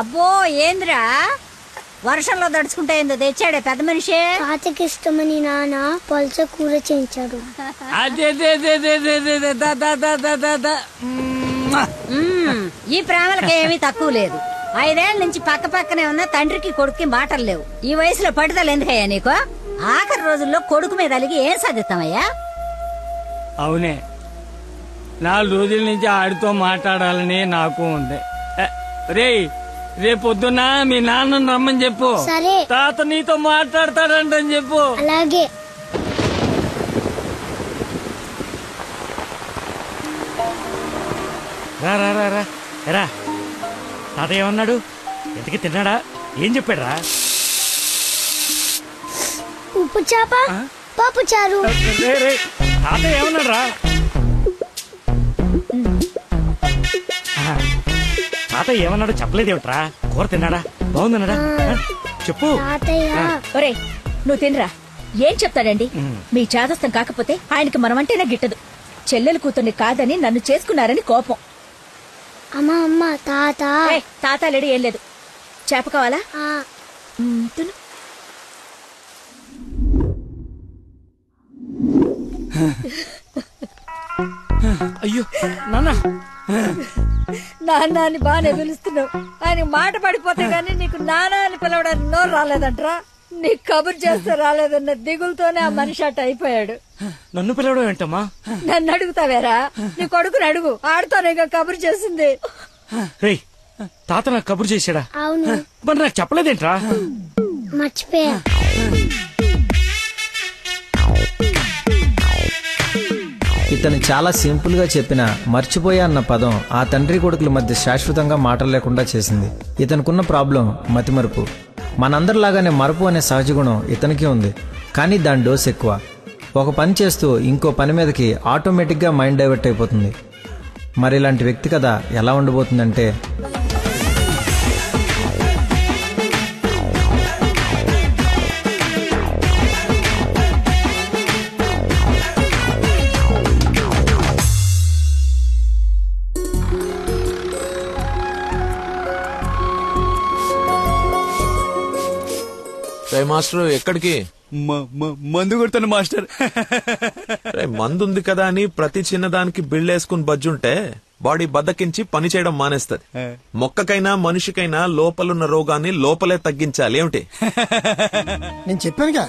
అబ్బో ఏంద్రా వర్షంలో దడుచుకుంటే ఏందో తెచ్చాడే పెద్ద మనిషి. తాతకి ఇష్టమని నాన్న పల్స కూర చేయించాడు. ఈ ప్రేమలకి ఏమీ తక్కువ లేదు. 5 ఏళ్ల నుంచి పక్క పక్కనే ఉన్న తండ్రికి కొడుకుకి మాటలు లేవు. ఈ వయసులో పట్టుదల ఎందుకయ్యా నీకు? ఆఖరి రోజుల్లో కొడుకు మీద అలిగి ఏం సాధిస్తామయ్యా? అవునే, 4 రోజుల నుంచి ఆడితో మాట్లాడాలని నాకు ఉంది. రేపొద్దున మీ నాన్నని రమ్మని చెప్పు. సరే. తాత నీతో మాట్లాడతాడంటని చెప్పు. అలాగే. రా రా రా రా రా. తాత ఏమన్నాడు? ఎంతకి తిన్నాడా? ఏం చెప్పాడు రా? ఉప్పు చేప పప్పు చారు. తాత ఏమన్నాడు రా? తాత ఏమన్నాడు చెప్పలేదేమిట్రా? కూర తిన్నాడా? బాగుందన్నాడా? చెప్పు. ఒరే నువ్వు తినరా. ఏం చెప్తాడండి? మీ చాదస్తం కాకపోతే ఆయనకి మనమంటేనే గిట్టదు. చెల్లెలు కూతుర్ని కాదని నన్ను చేసుకున్నారని కోపం. అమ్మా అమ్మ తాత. తాత లేడు ఏం లేదు. చేప కావాలా? తిను. అయ్యో నాన్న. నాన్న అని బాగానే పిలుస్తున్నావు. ఆయన మాట పడిపోతే గానీ నీకు నాన్న అని పిలవడానికి నోరు రాలేదంట్రా. నీకు కబురు చేస్తే రాలేదన్న దిగులతోనే ఆ మనిషి అట్ట అయిపోయాడు. నన్ను పిలవడం ఏంటమ్మా? నన్ను అడుగుతావేరా? నీ కొడుకుని అడుగు. ఆడుతోనే కబురు చేసింది. రేయ్, తాత నాకు కబురు చేశాడా? అవును. మరి నాకు చెప్పలేదేంట్రా? మర్చిపోయా. ఇతను చాలా సింపుల్ గా చెప్పిన మర్చిపోయా అన్న పదం ఆ తండ్రి కొడుకుల మధ్య శాశ్వతంగా మాటలు లేకుండా చేసింది. ఇతనుకున్న ప్రాబ్లం మతిమరుపు. మనందరిలాగానే మరపు అనే సహజ గుణం ఇతనికి ఉంది, కానీ దాని డోస్ ఎక్కువ. ఒక పని చేస్తూ ఇంకో పని మీదకి ఆటోమేటిక్గా మైండ్ డైవర్ట్ అయిపోతుంది. మరి ఇలాంటి వ్యక్తి కథ ఎలా ఉండబోతుందంటే, మాస్టర్ ఎక్కడికి? మందు కొడుతాను మాస్టర్. మందు ఉంది కదా అని ప్రతి చిన్నదానికి బిళ్ళేసుకుని బజ్జుంటే బాడీ బద్దకించి పని చేయడం మానేస్తది. మొక్కకైనా మనిషికైనా లోపలున్న రోగాన్ని లోపలే తగ్గించాలి. ఏమిటి? నేను చెప్పానుగా,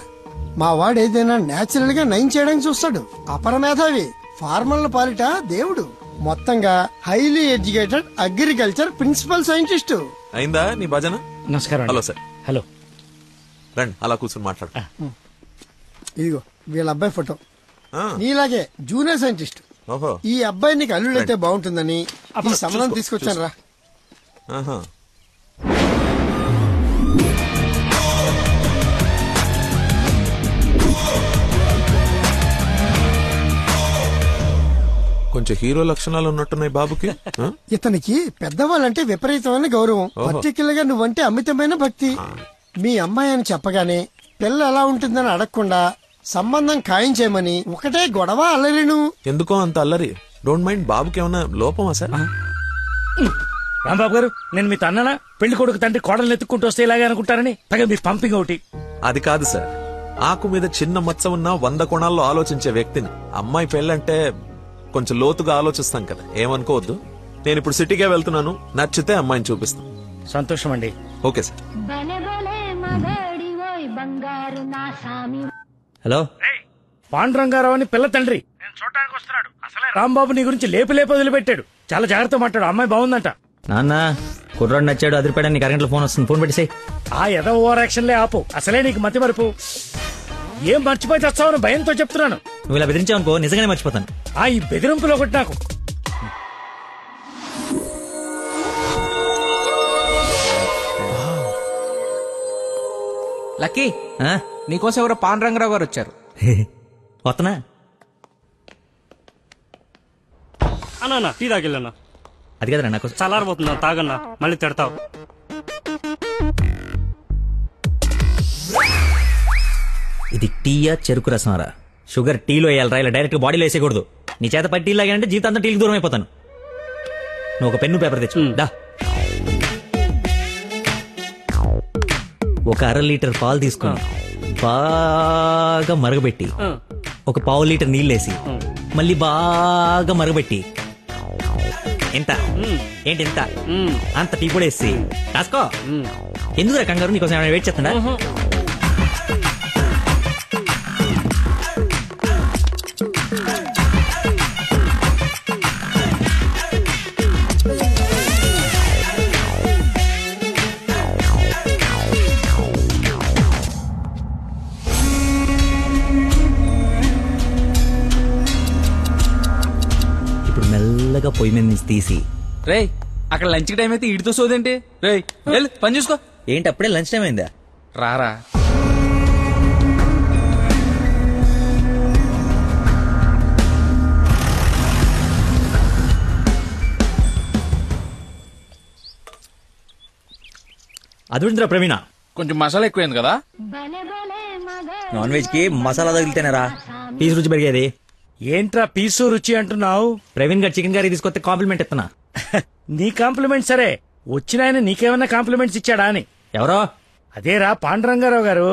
మా వాడు ఏదైనా నేచురల్ గా నయం చేయడానికి చూస్తాడు. అపరమేధావి, ఫార్మల్ పాలిట దేవుడు. మొత్తంగా highly educated agriculture principal scientist. అయిందా నీ భజన? నమస్కారం. Hello sir. హలో. రండి అలా కూర్చొని మాట్లాడు. ఇదిగో వీళ్ళ అబ్బాయి ఫోటో. నీలాగే జూనియర్ సైంటిస్ట్. ఈ అబ్బాయి నీకు అల్లుడైతే బాగుంటుందని ఈ సంబంధం తీసుకొచ్చాను రా. కొంచెం హీరో లక్షణాలు ఉన్నట్టున్నాయి బాబుకి. ఇతనికి పెద్దవాళ్ళంటే విపరీతమైన గౌరవం, పర్టికులర్ గా నువ్వంటే అమితమైన భక్తి. మీ అమ్మాయి అని చెప్పగానే పిల్ల ఎలా ఉంటుందని అడగకుండా సంబంధం ఖాయం చేయమని ఒకటే గొడవ అల్లరిను. ఎందుకో అంత అల్లరి? Don't mind. బాబుకి ఏమన్నా లోపమా సార్? రాంబాబు గారు, నేను మీ తన్ననా? పెళ్లి కొడుకు తండ్రి కోడలు ఎత్తుకుంటూ వస్తే ఇలాగే అనుకుంటారని పైగా మీ పంపింగ్ ఒకటి. అది కాదు సార్, ఆకు మీద చిన్న మచ్చ ఉన్న 100 కోణాల్లో ఆలోచించే వ్యక్తిని. అమ్మాయి పెళ్ళంటే కొంచెం లోతుగా ఆలోచిస్తాం కదా, ఏమనుకోవద్దు. నేను ఇప్పుడు సిటీకే వెళ్తున్నాను, నచ్చితే అమ్మాయిని చూపిస్తాను. సంతోషం అండి. Okay sir. హలో, పాండురంగారావు అని పిల్ల తండ్రి నేను చూడటానికి వస్తున్నాడు. అసలే రాంబాబు నీ గురించి లేపు వదిలిపెట్టాడు. చాలా జాగ్రత్త మాట్లాడు. అమ్మాయి బాగుందంట. నాన్న కుర్రాడు నచ్చాడు, అదిరిపాడని నీకు అరగంటలో ఫోన్ వస్తుంది, ఫోన్ పెట్టేసి. ఆ ఎదో ఓవర్ యాక్షన్లే ఆపు. అసలే నీకు మతి మరుపు. ఏం మర్చిపోయి తెస్తావని భయంతో చెప్తున్నాను. నువ్వు ఇలా బెదిరించావనుకో నిజంగానే మర్చిపోతాను. ఈ బెదిరింపులో ఒకటి నాకు. లక్కీ, నీకోసం ఎవరో పాండురంగరావు గారు వచ్చారు. వస్తున్నా అన్నా, టీ తాగిల్లన్నా. అది కదరా నాకు చల్లారబోతున్నా, తాగన్నా, మళ్ళీ తిడతావు. ఇది టీయా చెరుకు రసంరా? షుగర్ టీలో వేయాలరా, ఇలా డైరెక్ట్ బాడీలో వేసేయకూడదు. నీ చేత పట్టి టీ లాగానంటే జీవితాంతా టీకి దూరం అయిపోతాను. నువ్వు ఒక పెన్ను పేపర్ తెచ్చు. దా. ఒక 1/2 లీటర్ పాలు తీసుకుని బాగా మరగబెట్టి ఒక 1/2 లీటర్ నీళ్ళేసి మళ్ళీ బాగా మరగబెట్టి ఎంత ఏంటి ఎంత అంత టీ కూడా వేసి రాసుకో. ఎందుకు కంగారు, నీకోసం ఏమైనా వెయిట్ చేస్తుందా? మెల్లగా పొయ్యి మీద నుంచి తీసి రేయ్ అక్కడ లంచ్ టైం అయితే ఇడితో సోదేంటి? రేయ్ వెళ్ళు పని చూసుకో. ఏంటి అప్పుడే లంచ్ టైం అయిందా? రారా అదుందిరా ప్రవీణ, కొంచెం మసాలా ఎక్కువైంది కదా. నాన్ వెజ్ కి మసాలా తగిలితేనేరా పీసు రుచి పెరిగేది. ఏంట్రా పీసు రుచి అంటున్నావు? ప్రవీణ్ గారు చికెన్ కర్రీ తీసుకొస్తే కాంప్లిమెంట్ ఇస్తున్నా. నీ కాంప్లిమెంట్ సరే, వచ్చిన ఆయన నీకేమన్నా కాంప్లిమెంట్స్ ఇచ్చాడా అని. ఎవరో? అదేరా పాండురంగారావు గారు.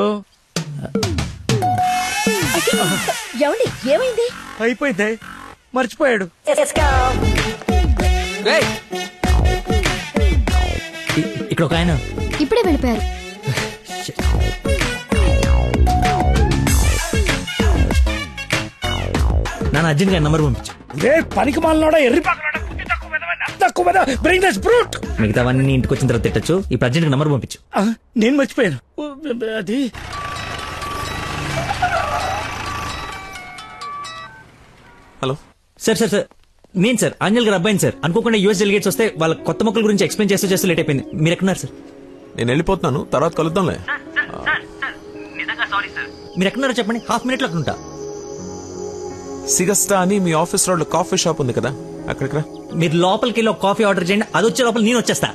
ఏమైంది? అయిపోయింది, మర్చిపోయాడు. ఇక్కడ ఒక ఆయన ఇప్పుడే వెళ్ళిపోయారు. నాన్న అర్జున్ గారి నంబర్ పంపించు. పనికి మాలనోడా, ఎర్రి మిగతావన్నీ ఇంటికి వచ్చిన తర్వాత తిట్టచ్చు. ఇప్పుడు అర్జెంట్ నంబర్ పంపించు. నేను మర్చిపోయాను అది. హలో సార్ సార్ సార్ నేను సార్ అంజల్ గారు అబ్బాయిని సార్. అనుకోకుండా యూఎస్ డెలిగేట్స్ వస్తే వాళ్ళ కొత్త మొక్కల గురించి ఎక్స్ప్లెయిన్ చేస్తూ లేట్ అయిపోయింది. మీరు ఎక్కడున్నారు సార్? నేను వెళ్ళిపోతున్నాను, తర్వాత కలుద్దాంలే. మీరు ఎక్కడున్నారో చెప్పండి, హాఫ్ మినిట్ లో అక్కడ ఉంటా. సిగస్టా అని మీ ఆఫీస్ రోడ్ లో కాఫీ షాప్ ఉంది కదా, అక్కడికి రా. మీరు లోపలికి వెళ్ళి ఒక కాఫీ ఆర్డర్ చేయండి, అది వచ్చే లోపల నేను వచ్చేస్తా.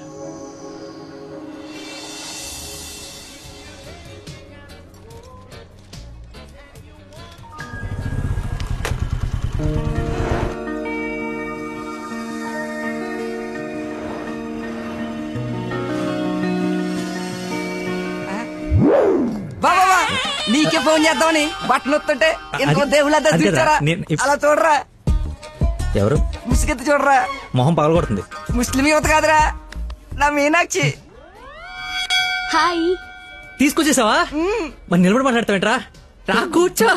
నీకే ఫోన్ చేద్దామని బట్టలు వస్తుంటే ఎంతో దేవుళ్ళ అలా చూడరా. ఎవరు? ముసుగెత్తి చూడరా, మొహం పగలగొడుతుంది. ముస్లిం యువత కాదురా, నా మీనాక్షి. హాయ్. తీసుకొచ్చేసావా? మరి నిలబడి మాట్లాడతావేంట్రా? రా కూర్చో.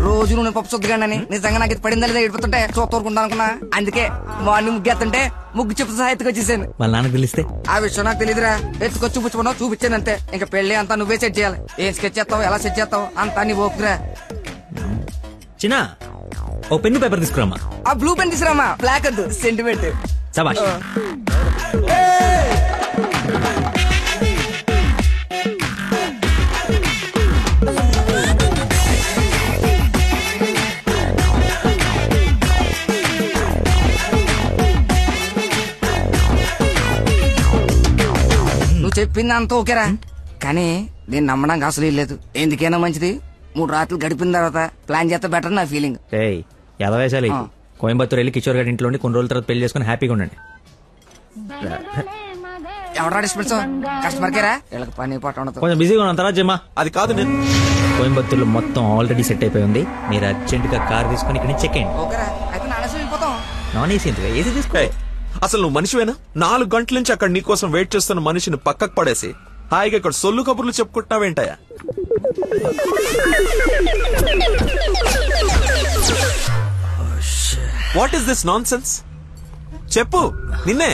రోజు నువ్వు పప్పు సొద్దుగాని నిజంగా నాకు ఇది పడిందా లేదా ఏడిపోతుంటే చూస్తూరుకుంటా అనుకున్నా. అందుకే మార్నింగ్ ముగ్గు ఎత్తుంటే ముగ్గు చెప్తూ సహా ఎత్తుకొచ్చేసాను. వాళ్ళ నాన్నకు తెలిస్తే? ఆ విషయం నాకు తెలియదురా, ఎత్తుకొచ్చి చూపించుకున్నావు, చూపించాను అంతే. ఇంకా పెళ్లి అంతా నువ్వే సెట్ చేయాలి. ఏం స్కెచ్ చేస్తావు, ఎలా సెట్ చేస్తావు అంతా నీ ఓపురా. చిన్న ఓ పెన్ను పేపర్ తీసుకురామా. ఆ బ్లూ పెన్ తీసుకురామా, బ్లాక్ వద్దు, సెంటిమెంట్. సబాష్. నువ్వు చెప్పింది అంత ఓకేరా, కానీ నేను నమ్మడానికి అసలు లేదు. ఎందుకైనా మంచిది 3 రాత్రులు గడిపిన తర్వాత ప్లాన్ చేస్తే బెటర్ నా ఫీలింగ్. ఎలా వేసాలి? కోయంబత్తూర్ వెళ్ళి కిషోర్ గారి ఇంట్లో కొన్ని రోజుల తర్వాత పెళ్లి చేసుకుని హ్యాపీగా ఉండండి. ఎవరా డిస్పెన్స్ కస్టమర్ కేరా, వీళ్ళకి పని పాట ఉండదు. కొంచెం బిజీగా ఉన్నాను, తర్వాత జమ్మా. అది కాదు, నేను కోయంబత్తూర్లో మొత్తం ఆల్రెడీ సెట్ అయిపోయి ఉంది. మీరు అర్జెంట్ గా కార్ తీసుకుని ఇక్కడ నుంచి చెక్ అయ్యండి. ఓకేరా, అయితే నాన్న వెళ్ళిపోతాం. నాన్ ఏసీ ఎందుకు, ఏసీ తీసుకో. అసలు నువ్వు మనిషివేనా? 4 గంటల నుంచి అక్కడ నీకోసం వెయిట్ చేస్తున్న మనిషిని పక్కకు పడేసి హాయిగా ఇక్కడ సొల్లు కబుర్లు చెప్పుకుంటున్నావేంటయా? What is this nonsense? చెప్పు, నిన్నే.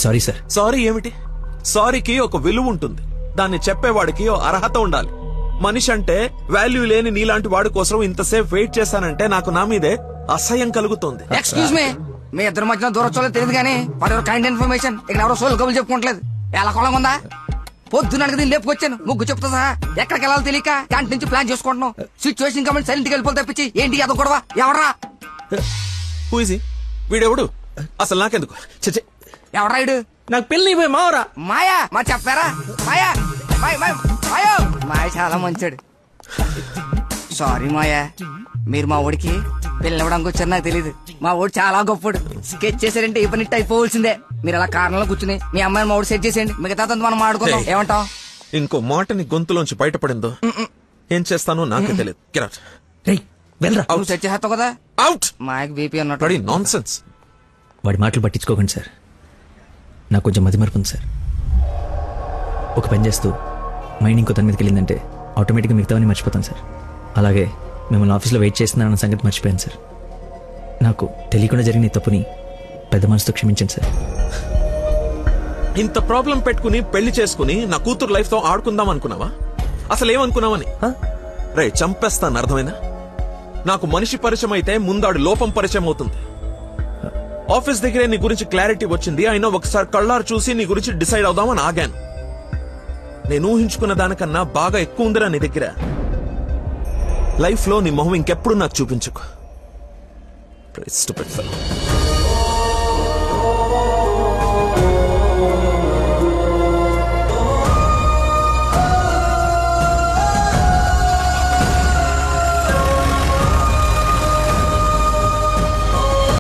Sorry sir. సారీ ఏమిటి? సారీకి ఒక విలువ ఉంటుంది, దాన్ని చెప్పేవాడికి ఓ అర్హత ఉండాలి. మనిషి అంటే వాల్యూ లేని నీలాంటి వాడి కోసం ఇంతసేపు వెయిట్ చేశానంటే నాకు నా మీదే అసహ్యం కలుగుతుంది. ఎక్స్క్యూజ్ మీ, మీ ఇద్దరు మధ్యన దూరం చూడలేదు తెలియదు కానీ వాడు కైండ్ ఇన్ఫర్మేషన్ ఇక్కడ ఎవరో సోల్ కబులు చెప్పుకోవట్లేదు. ఎలా కొలం ఉందా? పొద్దున దీన్ని లేపుకొచ్చాను, ముగ్గు చెప్తా సహా. ఎక్కడికి వెళ్ళాలో తెలియక క్యాంటీన్ నుంచి ప్లాన్ చేసుకుంటున్నాం. సిచ్యువేషన్ కమెంట్ సైలెంట్ కి వెళ్ళిపోతే తప్పించి ఏంటి అదో గొడవ? ఎవరా వీడెవడు? అసలు నాకెందుకు? ఎవరా ఇడు? నాకు పెళ్లి మావరా. మాయా మా చెప్పారా? మాయా మాయా మాయ చాలా మంచాడు. సారీ మాయా, మీరు మా ఓడికి పెళ్ళి ఇవ్వడానికి వచ్చారు నాకు తెలీదు. మా ఓడి చాలా గొప్పడు. స్కెచ్ చేశారంటే ఈ పని అయిపోవలసిందే. మీరు అలా కారణంలో కూర్చుని మీ అమ్మాయిని మౌడు సెట్ చేసేయండి, మిగతా మనం మాట్లాడుకుందాం. ఏమంటావ్? ఇంకో మాటని గొంతులోంచి బయటపడిందో ఏం చేస్తానో నాకే తెలియదు. వెళ్ళరా. నువ్వు సెట్ చేస్తావు కదా. అవుట్. మాకు బీపీ అన్నట్టు నాన్సెన్స్. వాడి మాటలు పట్టించుకోకండి సార్, నాకు కొంచెం మతిమరుపు ఉంది సార్. ఒక పని చేస్తూ మైండ్ ఇంకో తన మీదకి వెళ్ళిందంటే ఆటోమేటిక్గా మిగతావన్నీ మర్చిపోతాను సార్. అలాగే మిమ్మల్ని ఆఫీస్లో వెయిట్ చేస్తున్నానన్న సంగతి మర్చిపోయాను సార్. నాకు తెలియకుండా జరిగిన ఈ తప్పుని పెద్ద మనసుతో క్షమించండి సార్. ఇంత ప్రాబ్లం పెట్టుకుని పెళ్లి చేసుకుని నా కూతురు లైఫ్ తో ఆడుకుందాం అనుకున్నావా? అసలు ఏమనుకున్నావని? రే చంపేస్తాను, అర్థమైనా? నాకు మనిషి పరిచయం అయితే ముందాడు లోపం పరిచయం అవుతుంది. ఆఫీస్ దగ్గరే నీ గురించి క్లారిటీ వచ్చింది, అయినా ఒకసారి కళ్ళారు చూసి నీ గురించి డిసైడ్ అవుదామని ఆగాను. నేను ఊహించుకున్న దానికన్నా బాగా ఎక్కువ ఉందిరా నీ దగ్గర. లైఫ్ లో నీ మొహం ఇంకెప్పుడు నాకు చూపించుకో. Stupid fellow.